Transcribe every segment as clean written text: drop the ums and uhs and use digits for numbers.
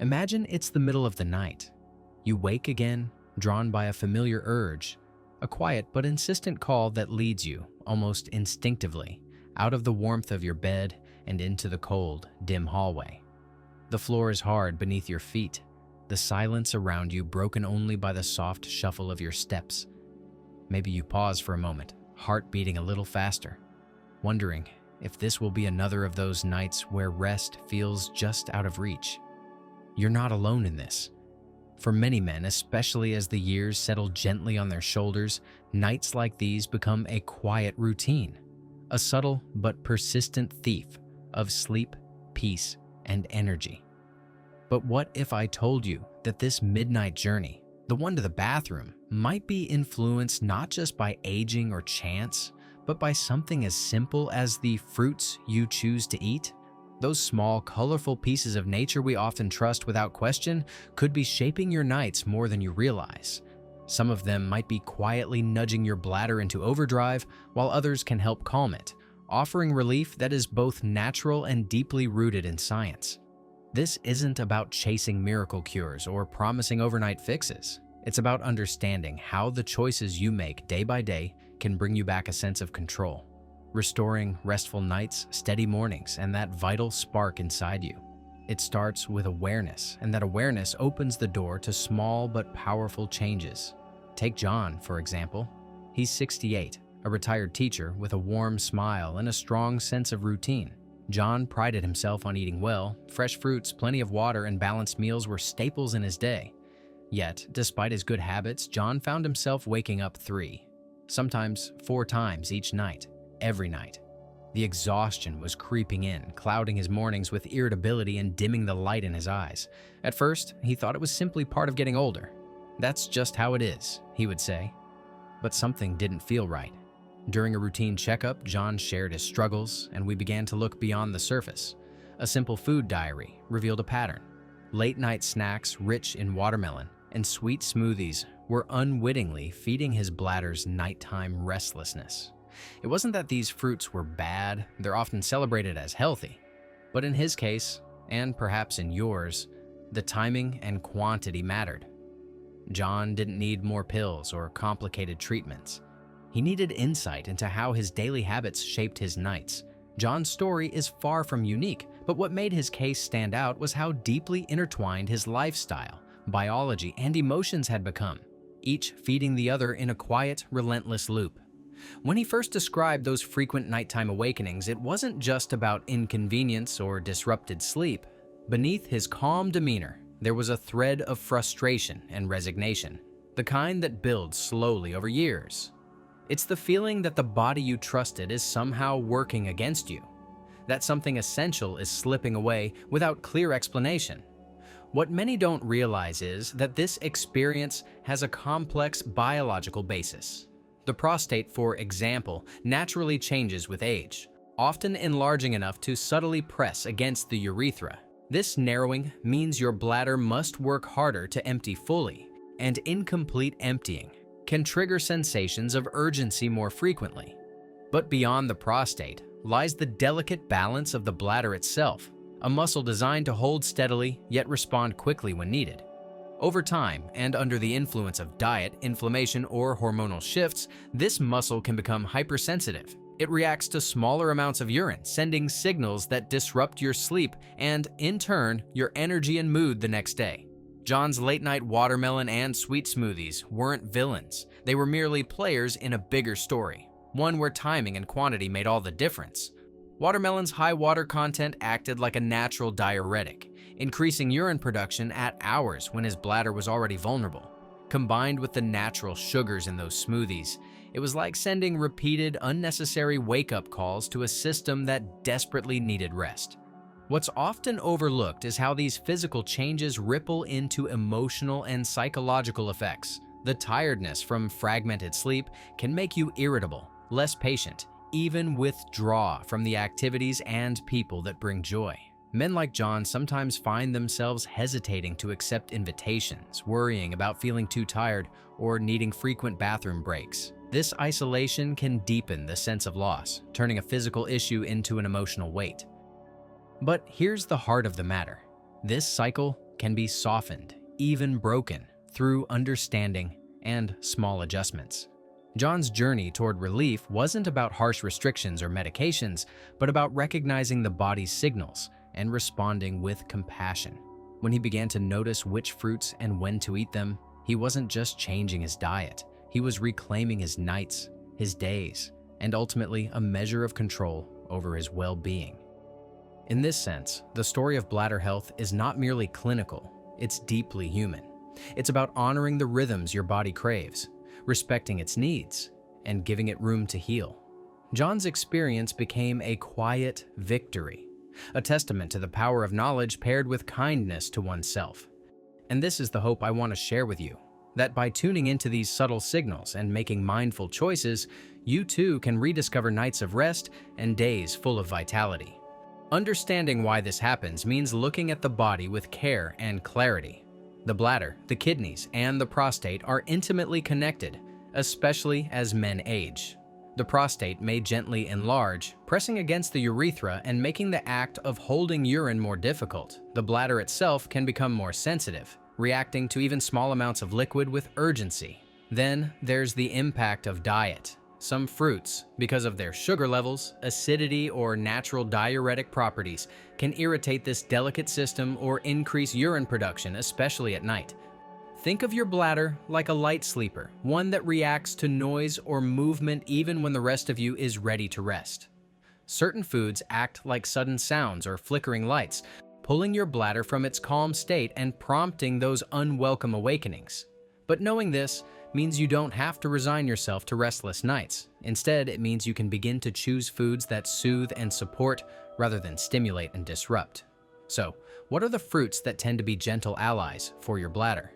Imagine it's the middle of the night. You wake again, drawn by a familiar urge, a quiet but insistent call that leads you, almost instinctively, out of the warmth of your bed and into the cold, dim hallway. The floor is hard beneath your feet, the silence around you broken only by the soft shuffle of your steps. Maybe you pause for a moment, heart beating a little faster, wondering if this will be another of those nights where rest feels just out of reach. You're not alone in this. For many men, especially as the years settle gently on their shoulders, nights like these become a quiet routine, a subtle but persistent thief of sleep, peace, and energy. But what if I told you that this midnight journey, the one to the bathroom, might be influenced not just by aging or chance, but by something as simple as the fruits you choose to eat? Those small, colorful pieces of nature we often trust without question could be shaping your nights more than you realize. Some of them might be quietly nudging your bladder into overdrive, while others can help calm it, offering relief that is both natural and deeply rooted in science. This isn't about chasing miracle cures or promising overnight fixes. It's about understanding how the choices you make day by day can bring you back a sense of control, restoring restful nights, steady mornings, and that vital spark inside you. It starts with awareness, and that awareness opens the door to small but powerful changes. Take John, for example. He's 68, a retired teacher with a warm smile and a strong sense of routine. John prided himself on eating well. Fresh fruits, plenty of water, and balanced meals were staples in his day. Yet, despite his good habits, John found himself waking up 3, sometimes 4 times each night. Every night. The exhaustion was creeping in, clouding his mornings with irritability and dimming the light in his eyes. At first, he thought it was simply part of getting older. "That's just how it is," he would say. But something didn't feel right. During a routine checkup, John shared his struggles, and we began to look beyond the surface. A simple food diary revealed a pattern. Late-night snacks rich in watermelon and sweet smoothies were unwittingly feeding his bladder's nighttime restlessness. It wasn't that these fruits were bad, they're often celebrated as healthy. But in his case, and perhaps in yours, the timing and quantity mattered. John didn't need more pills or complicated treatments. He needed insight into how his daily habits shaped his nights. John's story is far from unique, but what made his case stand out was how deeply intertwined his lifestyle, biology, and emotions had become, each feeding the other in a quiet, relentless loop. When he first described those frequent nighttime awakenings, it wasn't just about inconvenience or disrupted sleep. Beneath his calm demeanor, there was a thread of frustration and resignation, the kind that builds slowly over years. It's the feeling that the body you trusted is somehow working against you, that something essential is slipping away without clear explanation. What many don't realize is that this experience has a complex biological basis. The prostate, for example, naturally changes with age, often enlarging enough to subtly press against the urethra. This narrowing means your bladder must work harder to empty fully, and incomplete emptying can trigger sensations of urgency more frequently. But beyond the prostate lies the delicate balance of the bladder itself, a muscle designed to hold steadily yet respond quickly when needed. Over time, and under the influence of diet, inflammation, or hormonal shifts, this muscle can become hypersensitive. It reacts to smaller amounts of urine, sending signals that disrupt your sleep and, in turn, your energy and mood the next day. John's late-night watermelon and sweet smoothies weren't villains. They were merely players in a bigger story, one where timing and quantity made all the difference. Watermelon's high water content acted like a natural diuretic, increasing urine production at hours when his bladder was already vulnerable. Combined with the natural sugars in those smoothies, it was like sending repeated, unnecessary wake-up calls to a system that desperately needed rest. What's often overlooked is how these physical changes ripple into emotional and psychological effects. The tiredness from fragmented sleep can make you irritable, less patient, even withdraw from the activities and people that bring joy. Men like John sometimes find themselves hesitating to accept invitations, worrying about feeling too tired, or needing frequent bathroom breaks. This isolation can deepen the sense of loss, turning a physical issue into an emotional weight. But here's the heart of the matter. This cycle can be softened, even broken, through understanding and small adjustments. John's journey toward relief wasn't about harsh restrictions or medications, but about recognizing the body's signals and responding with compassion. When he began to notice which fruits and when to eat them, he wasn't just changing his diet, he was reclaiming his nights, his days, and ultimately a measure of control over his well-being. In this sense, the story of bladder health is not merely clinical, it's deeply human. It's about honoring the rhythms your body craves, respecting its needs, and giving it room to heal. John's experience became a quiet victory, a testament to the power of knowledge paired with kindness to oneself. And this is the hope I want to share with you, that by tuning into these subtle signals and making mindful choices, you too can rediscover nights of rest and days full of vitality. Understanding why this happens means looking at the body with care and clarity. The bladder, the kidneys, and the prostate are intimately connected, especially as men age. The prostate may gently enlarge, pressing against the urethra and making the act of holding urine more difficult. The bladder itself can become more sensitive, reacting to even small amounts of liquid with urgency. Then there's the impact of diet. Some fruits, because of their sugar levels, acidity, or natural diuretic properties, can irritate this delicate system or increase urine production, especially at night. Think of your bladder like a light sleeper, one that reacts to noise or movement even when the rest of you is ready to rest. Certain foods act like sudden sounds or flickering lights, pulling your bladder from its calm state and prompting those unwelcome awakenings. But knowing this means you don't have to resign yourself to restless nights. Instead, it means you can begin to choose foods that soothe and support rather than stimulate and disrupt. So, what are the fruits that tend to be gentle allies for your bladder?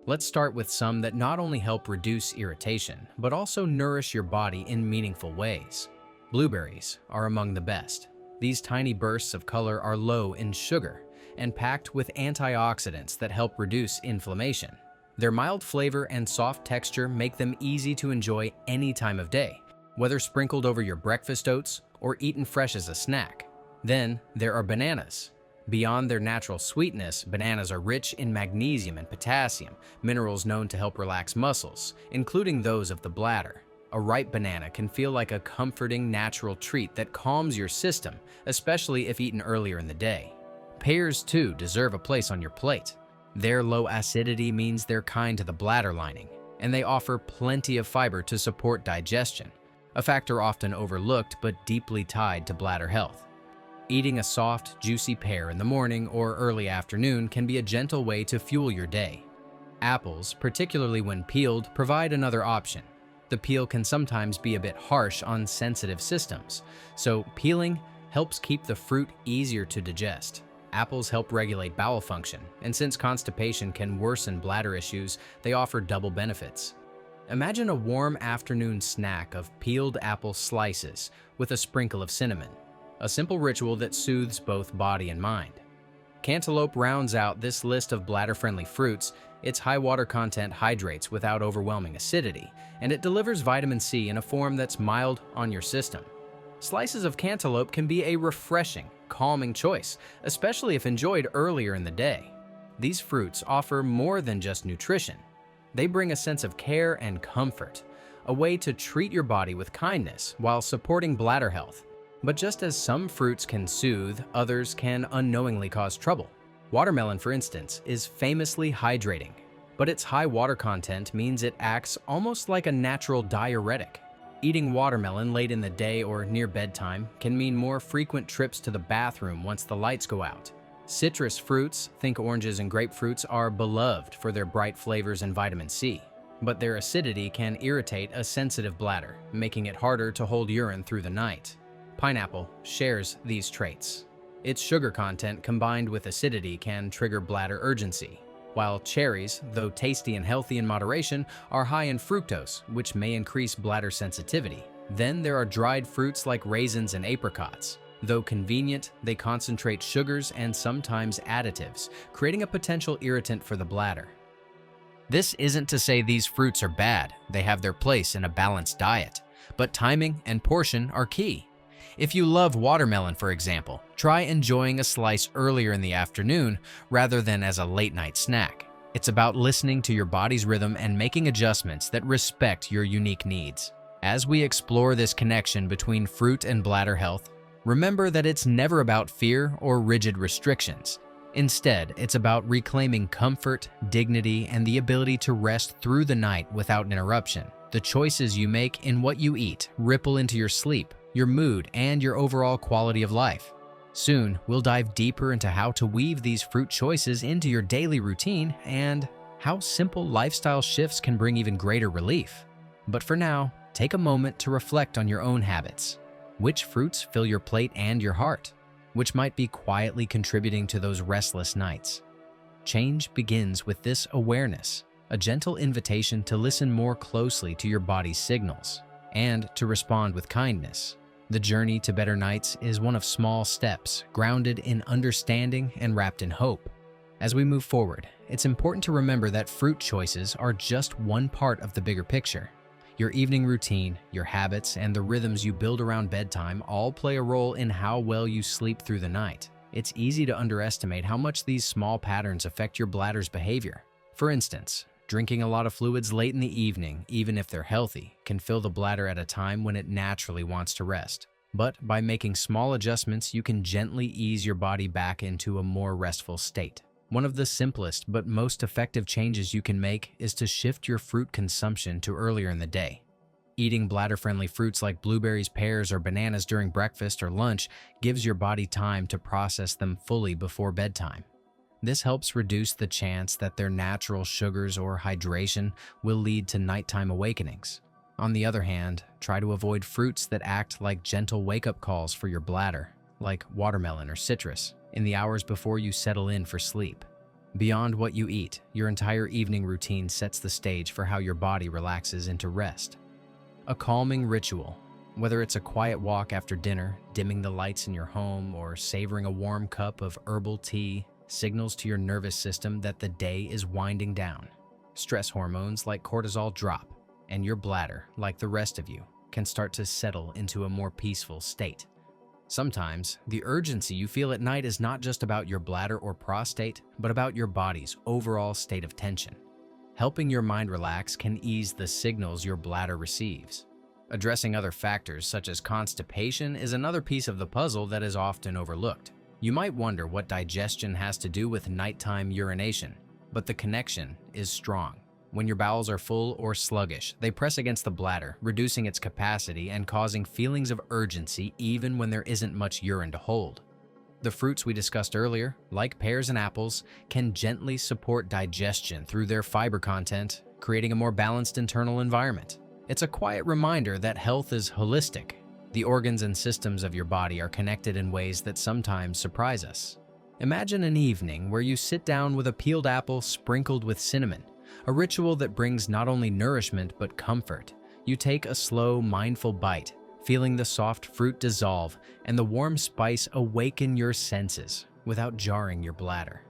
Let's start with some that not only help reduce irritation, but also nourish your body in meaningful ways. Blueberries are among the best. These tiny bursts of color are low in sugar and packed with antioxidants that help reduce inflammation. Their mild flavor and soft texture make them easy to enjoy any time of day, whether sprinkled over your breakfast oats or eaten fresh as a snack. Then there are bananas. Beyond their natural sweetness, bananas are rich in magnesium and potassium, minerals known to help relax muscles, including those of the bladder. A ripe banana can feel like a comforting natural treat that calms your system, especially if eaten earlier in the day. Pears, too, deserve a place on your plate. Their low acidity means they're kind to the bladder lining, and they offer plenty of fiber to support digestion, a factor often overlooked but deeply tied to bladder health. Eating a soft, juicy pear in the morning or early afternoon can be a gentle way to fuel your day. Apples, particularly when peeled, provide another option. The peel can sometimes be a bit harsh on sensitive systems, so peeling helps keep the fruit easier to digest. Apples help regulate bowel function, and since constipation can worsen bladder issues, they offer double benefits. Imagine a warm afternoon snack of peeled apple slices with a sprinkle of cinnamon, a simple ritual that soothes both body and mind. Cantaloupe rounds out this list of bladder-friendly fruits. Its high water content hydrates without overwhelming acidity, and it delivers vitamin C in a form that's mild on your system. Slices of cantaloupe can be a refreshing, calming choice, especially if enjoyed earlier in the day. These fruits offer more than just nutrition. They bring a sense of care and comfort, a way to treat your body with kindness while supporting bladder health. But just as some fruits can soothe, others can unknowingly cause trouble. Watermelon, for instance, is famously hydrating, but its high water content means it acts almost like a natural diuretic. Eating watermelon late in the day or near bedtime can mean more frequent trips to the bathroom once the lights go out. Citrus fruits, think oranges and grapefruits, are beloved for their bright flavors and vitamin C, but their acidity can irritate a sensitive bladder, making it harder to hold urine through the night. Pineapple shares these traits. Its sugar content combined with acidity can trigger bladder urgency, while cherries, though tasty and healthy in moderation, are high in fructose, which may increase bladder sensitivity. Then there are dried fruits like raisins and apricots. Though convenient, they concentrate sugars and sometimes additives, creating a potential irritant for the bladder. This isn't to say these fruits are bad, they have their place in a balanced diet, but timing and portion are key. If you love watermelon, for example, try enjoying a slice earlier in the afternoon rather than as a late-night snack. It's about listening to your body's rhythm and making adjustments that respect your unique needs. As we explore this connection between fruit and bladder health, remember that it's never about fear or rigid restrictions. Instead, it's about reclaiming comfort, dignity, and the ability to rest through the night without interruption. The choices you make in what you eat ripple into your sleep, your mood, and your overall quality of life. Soon, we'll dive deeper into how to weave these fruit choices into your daily routine and how simple lifestyle shifts can bring even greater relief. But for now, take a moment to reflect on your own habits. Which fruits fill your plate and your heart? Which might be quietly contributing to those restless nights? Change begins with this awareness, a gentle invitation to listen more closely to your body's signals and to respond with kindness. The journey to better nights is one of small steps, grounded in understanding and wrapped in hope. As we move forward, it's important to remember that fruit choices are just one part of the bigger picture. Your evening routine, your habits, and the rhythms you build around bedtime all play a role in how well you sleep through the night. It's easy to underestimate how much these small patterns affect your bladder's behavior. For instance, drinking a lot of fluids late in the evening, even if they're healthy, can fill the bladder at a time when it naturally wants to rest. But by making small adjustments, you can gently ease your body back into a more restful state. One of the simplest but most effective changes you can make is to shift your fruit consumption to earlier in the day. Eating bladder-friendly fruits like blueberries, pears, or bananas during breakfast or lunch gives your body time to process them fully before bedtime. This helps reduce the chance that their natural sugars or hydration will lead to nighttime awakenings. On the other hand, try to avoid fruits that act like gentle wake-up calls for your bladder, like watermelon or citrus, in the hours before you settle in for sleep. Beyond what you eat, your entire evening routine sets the stage for how your body relaxes into rest. A calming ritual, whether it's a quiet walk after dinner, dimming the lights in your home, or savoring a warm cup of herbal tea, signals to your nervous system that the day is winding down. Stress hormones like cortisol drop, and your bladder, like the rest of you, can start to settle into a more peaceful state. Sometimes, the urgency you feel at night is not just about your bladder or prostate, but about your body's overall state of tension. Helping your mind relax can ease the signals your bladder receives. Addressing other factors such as constipation is another piece of the puzzle that is often overlooked. You might wonder what digestion has to do with nighttime urination, but the connection is strong. When your bowels are full or sluggish, they press against the bladder, reducing its capacity and causing feelings of urgency even when there isn't much urine to hold. The fruits we discussed earlier, like pears and apples, can gently support digestion through their fiber content, creating a more balanced internal environment. It's a quiet reminder that health is holistic. The organs and systems of your body are connected in ways that sometimes surprise us. Imagine an evening where you sit down with a peeled apple sprinkled with cinnamon, a ritual that brings not only nourishment but comfort. You take a slow, mindful bite, feeling the soft fruit dissolve and the warm spice awaken your senses without jarring your bladder.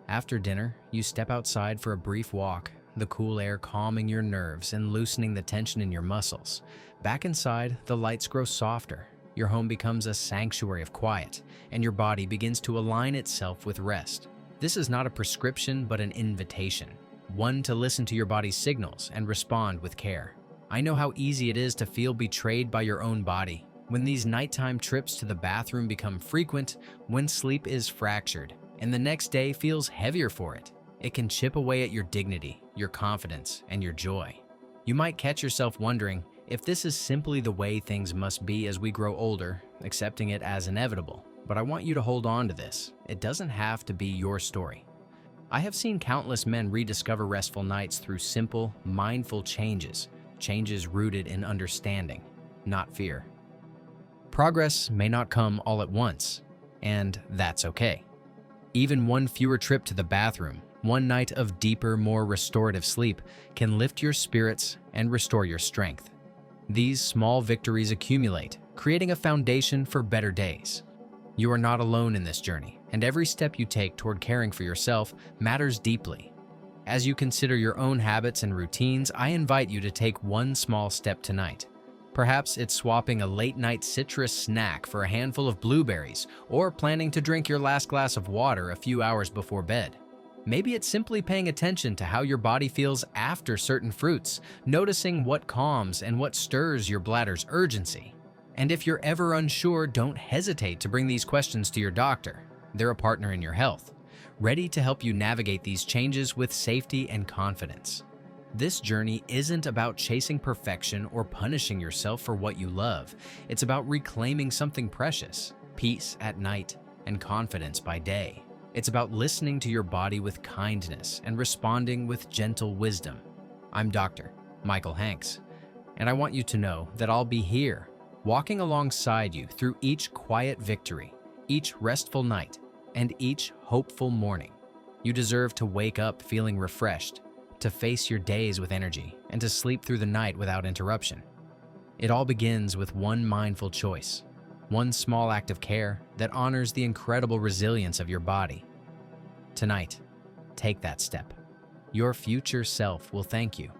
After dinner, you step outside for a brief walk, the cool air calming your nerves and loosening the tension in your muscles. Back inside, the lights grow softer. Your home becomes a sanctuary of quiet, and your body begins to align itself with rest. This is not a prescription, but an invitation. One to listen to your body's signals and respond with care. I know how easy it is to feel betrayed by your own body. When these nighttime trips to the bathroom become frequent, when sleep is fractured, and the next day feels heavier for it, it can chip away at your dignity, your confidence, and your joy. You might catch yourself wondering if this is simply the way things must be as we grow older, accepting it as inevitable. But I want you to hold on to this. It doesn't have to be your story. I have seen countless men rediscover restful nights through simple, mindful changes rooted in understanding, not fear. Progress may not come all at once, and that's okay. Even one fewer trip to the bathroom, one night of deeper, more restorative sleep can lift your spirits and restore your strength. These small victories accumulate, creating a foundation for better days. You are not alone in this journey, and every step you take toward caring for yourself matters deeply. As you consider your own habits and routines, I invite you to take one small step tonight. Perhaps it's swapping a late-night citrus snack for a handful of blueberries, or planning to drink your last glass of water a few hours before bed. Maybe it's simply paying attention to how your body feels after certain fruits, noticing what calms and what stirs your bladder's urgency. And if you're ever unsure, don't hesitate to bring these questions to your doctor. They're a partner in your health, ready to help you navigate these changes with safety and confidence. This journey isn't about chasing perfection or punishing yourself for what you love. It's about reclaiming something precious, peace at night and confidence by day. It's about listening to your body with kindness and responding with gentle wisdom. I'm Dr. Michael Hanks, and I want you to know that I'll be here, walking alongside you through each quiet victory, each restful night, and each hopeful morning. You deserve to wake up feeling refreshed, to face your days with energy, and to sleep through the night without interruption. It all begins with one mindful choice, one small act of care that honors the incredible resilience of your body. Tonight, take that step. Your future self will thank you.